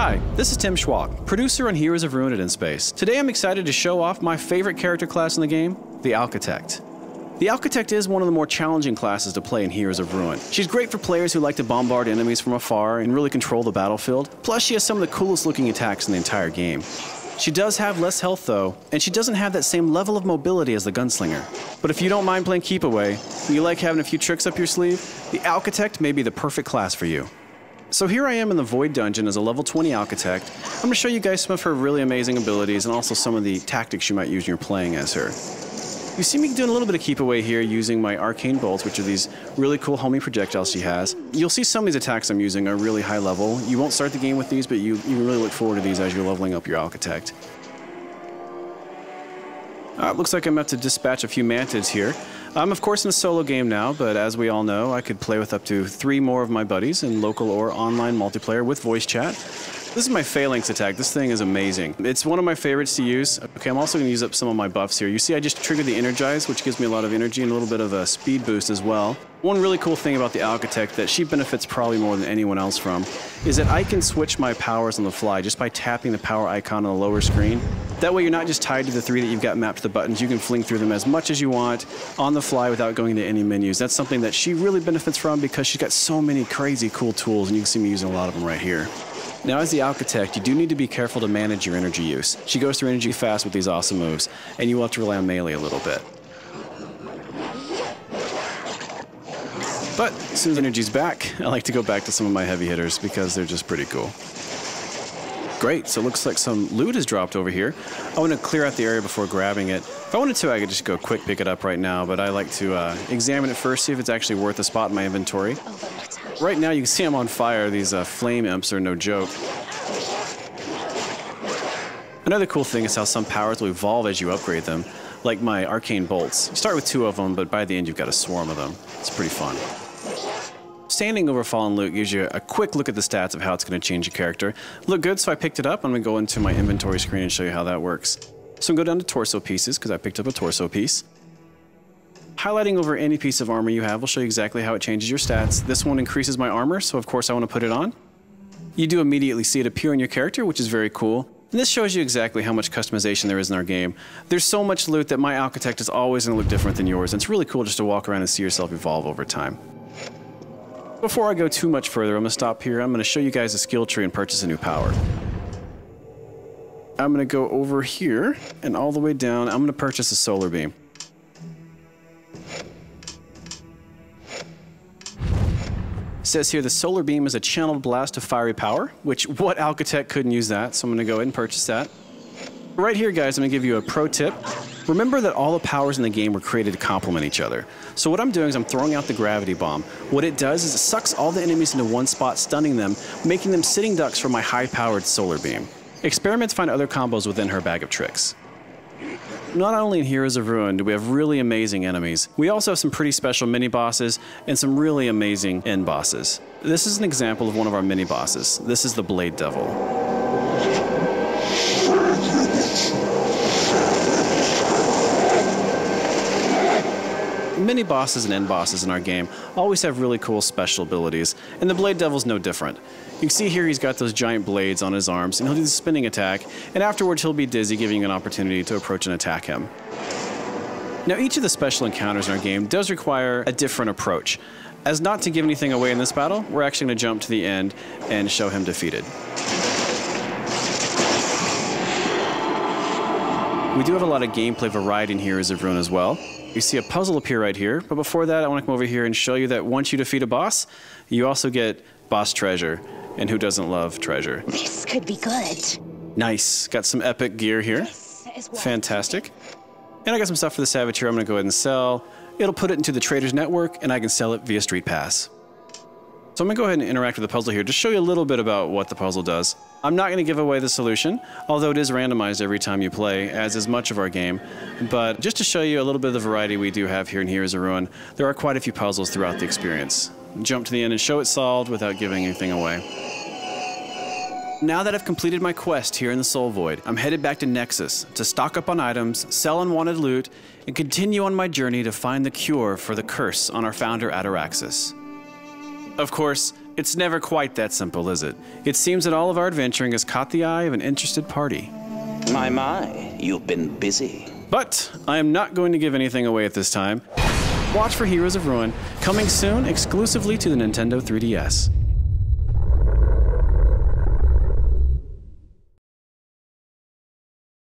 Hi, this is Tim Schwalk, producer on Heroes of Ruin in Space. Today I'm excited to show off my favorite character class in the game, the Architect. The Architect is one of the more challenging classes to play in Heroes of Ruin. She's great for players who like to bombard enemies from afar and really control the battlefield, plus she has some of the coolest looking attacks in the entire game. She does have less health though, and she doesn't have that same level of mobility as the Gunslinger. But if you don't mind playing keep away, and you like having a few tricks up your sleeve, the Architect may be the perfect class for you. So here I am in the Void Dungeon as a level 20 Architect. I'm going to show you guys some of her really amazing abilities and also some of the tactics you might use when you're playing as her. You see me doing a little bit of keep away here using my arcane bolts, which are these really cool homing projectiles she has. You'll see some of these attacks I'm using are really high level. You won't start the game with these, but you really look forward to these as you're leveling up your Architect. Looks like I'm about to dispatch a few mantids here. I'm of course in a solo game now, but as we all know, I could play with up to 3 more of my buddies in local or online multiplayer with voice chat. This is my Phalanx attack. This thing is amazing. It's one of my favorites to use. Okay, I'm also going to use up some of my buffs here. You see I just triggered the Energize, which gives me a lot of energy and a little bit of a speed boost as well. One really cool thing about the Architect that she benefits probably more than anyone else from is that I can switch my powers on the fly just by tapping the power icon on the lower screen. That way you're not just tied to the 3 that you've got mapped to the buttons. You can fling through them as much as you want on the fly without going to any menus. That's something that she really benefits from because she's got so many crazy cool tools, and you can see me using a lot of them right here. Now as the Architect, you do need to be careful to manage your energy use. She goes through energy fast with these awesome moves, and you will have to rely on melee a little bit. But as soon as energy's back, I like to go back to some of my heavy hitters because they're just pretty cool. Great, so it looks like some loot has dropped over here. I want to clear out the area before grabbing it. If I wanted to, I could just go quick pick it up right now, but I like to examine it first, see if it's actually worth a spot in my inventory. Right now you can see I'm on fire. These flame imps are no joke. Another cool thing is how some powers will evolve as you upgrade them, like my arcane bolts. You start with 2 of them, but by the end you've got a swarm of them. It's pretty fun. Standing over fallen loot gives you a quick look at the stats of how it's going to change your character. Look good, so I picked it up. I'm going to go into my inventory screen and show you how that works. So I'm going to go down to torso pieces because I picked up a torso piece. Highlighting over any piece of armor you have will show you exactly how it changes your stats. This one increases my armor, so of course I want to put it on. You do immediately see it appear in your character, which is very cool. And this shows you exactly how much customization there is in our game. There's so much loot that my Architect is always going to look different than yours, and it's really cool just to walk around and see yourself evolve over time. Before I go too much further, I'm going to stop here. I'm going to show you guys a skill tree and purchase a new power. I'm going to go over here and all the way down. I'm going to purchase a solar beam. It says here the solar beam is a channeled blast of fiery power, which what Architect couldn't use that, so I'm going to go ahead and purchase that. Right here, guys, I'm going to give you a pro tip. Remember that all the powers in the game were created to complement each other. So what I'm doing is I'm throwing out the gravity bomb. What it does is it sucks all the enemies into one spot, stunning them, making them sitting ducks for my high-powered solar beam. Experiment to find other combos within her bag of tricks. Not only in Heroes of Ruin do we have really amazing enemies, we also have some pretty special mini-bosses and some really amazing end bosses. This is an example of one of our mini-bosses. This is the Blade Devil. Many bosses and end bosses in our game always have really cool special abilities, and the Blade Devil's no different. You can see here he's got those giant blades on his arms, and he'll do the spinning attack, and afterwards he'll be dizzy, giving you an opportunity to approach and attack him. Now each of the special encounters in our game does require a different approach. As not to give anything away in this battle, we're actually going to jump to the end and show him defeated. We do have a lot of gameplay variety in Heroes of Ruin as well. You see a puzzle appear right here, but before that I want to come over here and show you that once you defeat a boss, you also get boss treasure, and who doesn't love treasure? This could be good. Nice, got some epic gear here. Fantastic. And I got some stuff for the Savage here I'm going to go ahead and sell. It'll put it into the Traders Network, and I can sell it via Street Pass. So I'm going to go ahead and interact with the puzzle here, just show you a little bit about what the puzzle does. I'm not going to give away the solution, although it is randomized every time you play, as is much of our game. But just to show you a little bit of the variety we do have here in Heroes of Ruin, there are quite a few puzzles throughout the experience. Jump to the end and show it solved without giving anything away. Now that I've completed my quest here in the Soul Void, I'm headed back to Nexus to stock up on items, sell unwanted loot, and continue on my journey to find the cure for the curse on our founder Ataraxis. Of course, It's never quite that simple, is it? It seems that all of our adventuring has caught the eye of an interested party. My, you've been busy. But I am not going to give anything away at this time. Watch for Heroes of Ruin, coming soon exclusively to the Nintendo 3DS.